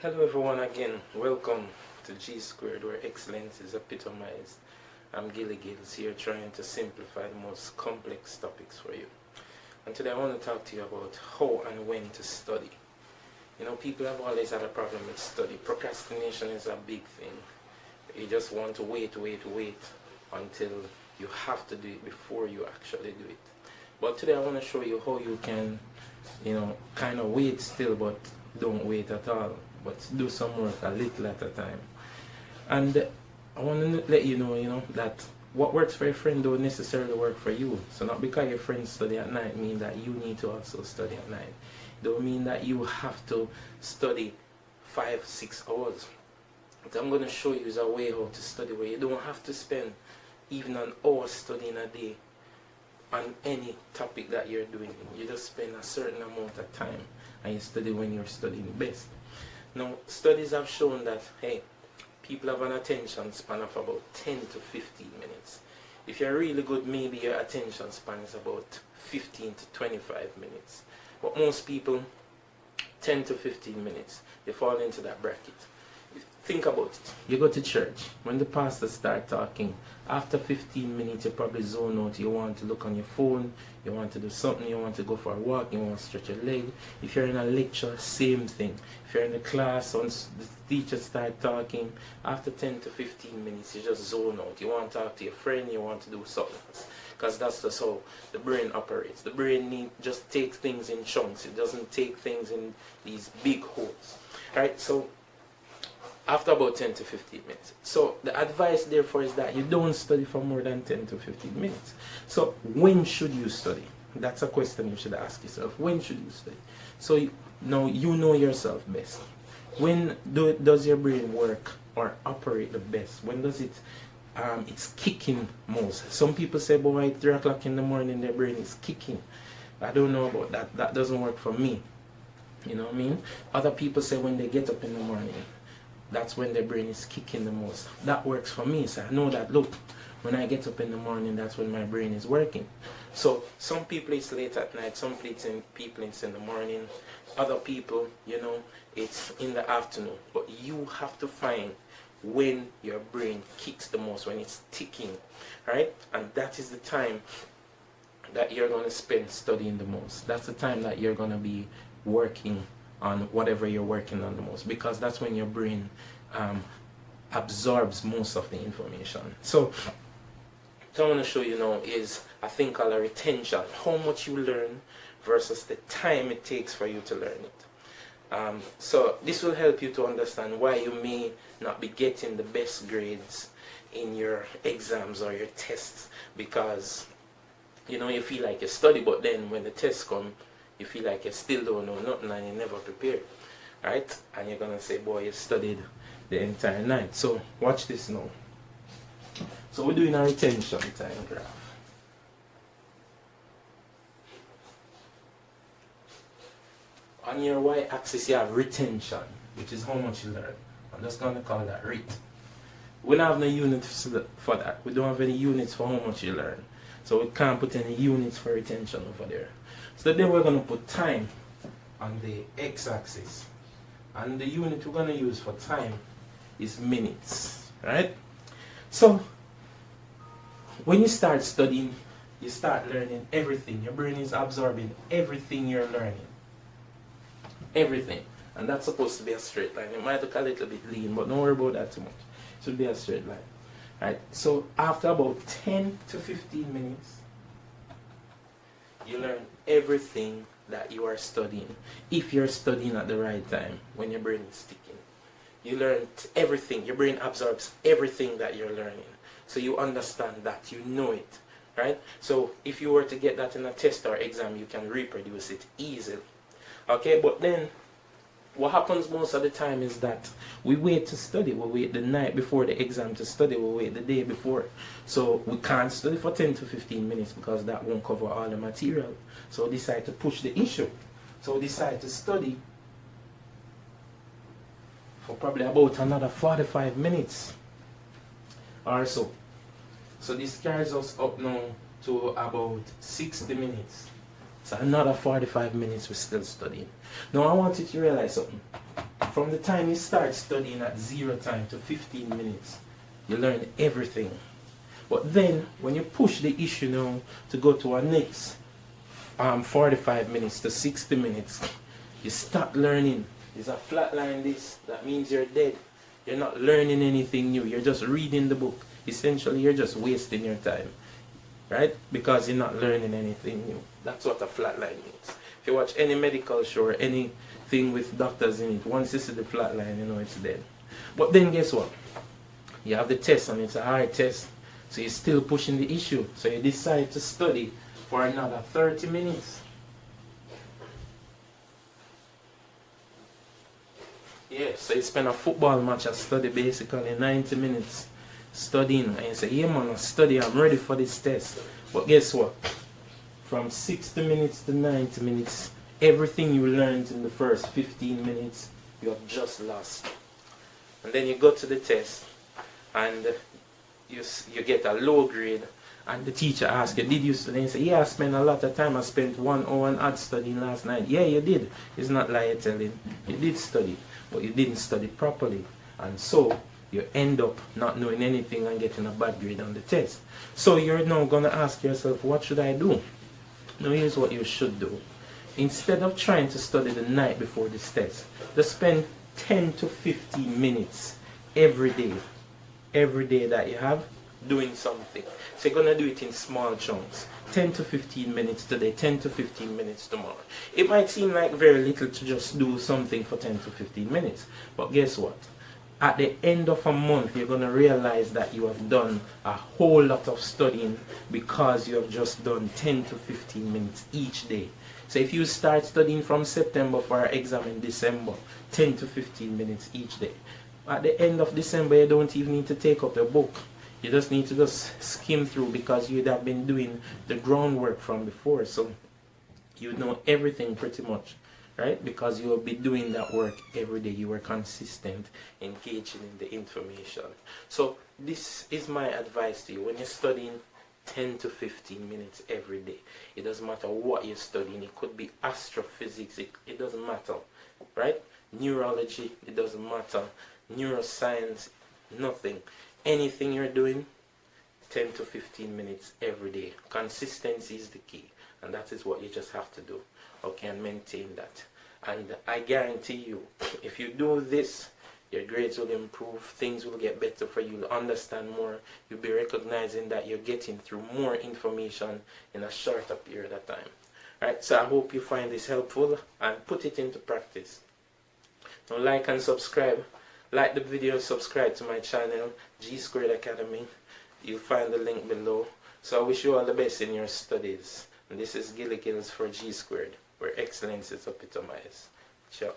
Hello everyone again, welcome to G Squared where excellence is epitomized. I'm Gilly Gills here trying to simplify the most complex topics for you. And today I want to talk to you about how and when to study. You know, people have always had a problem with study. Procrastination is a big thing. You just want to wait until you have to do it before you actually do it. But today I want to show you how you can, kind of wait still but don't wait at all. But do some work a little at a time. And I want to let you know, that what works for your friend don't necessarily work for you. So not because your friends study at night mean that you need to also study at night. Don't mean that you have to study 5-6 hours. What I'm going to show you is a way how to study where you don't have to spend even an hour studying a day on any topic that you're doing. You just spend a certain amount of time and you study when you're studying best. Now, studies have shown that, people have an attention span of about 10 to 15 minutes. If you're really good, maybe your attention span is about 15 to 25 minutes. But most people, 10 to 15 minutes, they fall into that bracket. Think about it. You go to church. When the pastor starts talking, after 15 minutes, you probably zone out. You want to look on your phone. You want to do something. You want to go for a walk. You want to stretch your leg. If you're in a lecture, same thing. If you're in a class, once the teacher starts talking, after 10 to 15 minutes, you just zone out. You want to talk to your friend. You want to do something else. Because that's just how the brain operates. The brain just takes things in chunks. It doesn't take things in these big holes. Alright, so after about 10 to 15 minutes. So the advice therefore is that you don't study for more than 10 to 15 minutes. So when should you study? That's a question you should ask yourself. When should you study? So you know yourself best. When does your brain work or operate the best? When does it it's kicking most? Some people say, boy, at 3 o'clock in the morning their brain is kicking. I don't know about that. That doesn't work for me. You know what I mean? Other people say when they get up in the morning, that's when their brain is kicking the most. That works for me. So I know that, look, when I get up in the morning, that's when my brain is working. So some people it's late at night, some people it's in the morning. Other people, it's in the afternoon. But you have to find when your brain kicks the most, when it's ticking, right? And that is the time that you're going to spend studying the most. That's the time that you're going to be working on whatever you're working on the most, because that's when your brain absorbs most of the information. So what I want to show you now is a thing called a retention. How much you learn versus the time it takes for you to learn it. So this will help you to understand why you may not be getting the best grades in your exams or your tests, because you feel like you study, but then when the tests come, you feel like you still don't know nothing and you never prepared, right? And you're gonna say, boy, you studied the entire night. So watch this now. So we're doing a retention time graph. On your y-axis you have retention, which is how much you learn. I'm just gonna call that RET. We don't have no units for that. We don't have any units for how much you learn. So we can't put any units for retention over there. So then we're going to put time on the x-axis. And the unit we're going to use for time is minutes. Right? So when you start studying, you start learning everything. Your brain is absorbing everything you're learning. Everything. And that's supposed to be a straight line. It might look a little bit lean, but don't worry about that too much. It should be a straight line. Right? So after about 10 to 15 minutes, you learn everything that you are studying. If you're studying at the right time, when your brain is sticking, you learn everything. Your brain absorbs everything that you're learning. So you understand that, you know it, right? So if you were to get that in a test or exam, you can reproduce it easily. Okay, but then what happens most of the time is that we wait to study. We wait the night before the exam to study. We wait the day before. So we can't study for 10 to 15 minutes because that won't cover all the material. So we decide to push the issue. So we decide to study for probably about another 45 minutes or so. So this carries us up now to about 60 minutes. So another 45 minutes we're still studying. Now I want you to realize something. From the time you start studying at 0 time to 15 minutes, you learn everything. But then, when you push the issue now to go to our next 45 minutes to 60 minutes, you start learning. There's a flat line this, that means you're dead. You're not learning anything new, you're just reading the book. Essentially, you're just wasting your time, right? Because you're not learning anything new. That's what a flat line means. If you watch any medical show or anything with doctors in it, once you see the flat line, you know it's dead. But then guess what? You have the test, and it's a hard test. So you're still pushing the issue. So you decide to study for another 30 minutes. Yeah, so you spend a football match and study basically 90 minutes studying. And you say, yeah man, I study, I'm ready for this test. But guess what? From 60 minutes to 90 minutes, everything you learned in the first 15 minutes, you have just lost. And then you go to the test, and you get a low grade, and the teacher asks you, did you study? And you say, yeah, I spent a lot of time. I spent 1 hour and odd studying last night. Yeah, you did. It's not like you're telling. You did study, but you didn't study properly. And so, you end up not knowing anything and getting a bad grade on the test. So you're now going to ask yourself, what should I do? Now here's what you should do. Instead of trying to study the night before this test, just spend 10 to 15 minutes every day that you have doing something. So you're going to do it in small chunks. 10 to 15 minutes today, 10 to 15 minutes tomorrow. It might seem like very little to just do something for 10 to 15 minutes. But guess what? At the end of a month, you're going to realize that you have done a whole lot of studying because you have just done 10 to 15 minutes each day. So if you start studying from September for an exam in December, 10 to 15 minutes each day. At the end of December, you don't even need to take up the book. You just need to just skim through because you'd have been doing the groundwork from before. So you know everything pretty much, right? Because you will be doing that work every day. You were consistent, engaging in the information. So this is my advice to you. When you're studying 10 to 15 minutes every day, it doesn't matter what you're studying. It could be astrophysics. It doesn't matter, right? Neurology, it doesn't matter. Neuroscience, nothing. Anything you're doing, 10 to 15 minutes every day. Consistency is the key, and that is what you just have to do, okay, and maintain that. And I guarantee you, if you do this, your grades will improve, things will get better for you, you'll understand more, you'll be recognizing that you're getting through more information in a shorter period of time. Alright, so I hope you find this helpful and put it into practice. Now like and subscribe. Like the video, subscribe to my channel, G Squared Academy. You'll find the link below. So I wish you all the best in your studies. And this is Gilly Gills for G Squared, where excellence is epitomized. Ciao.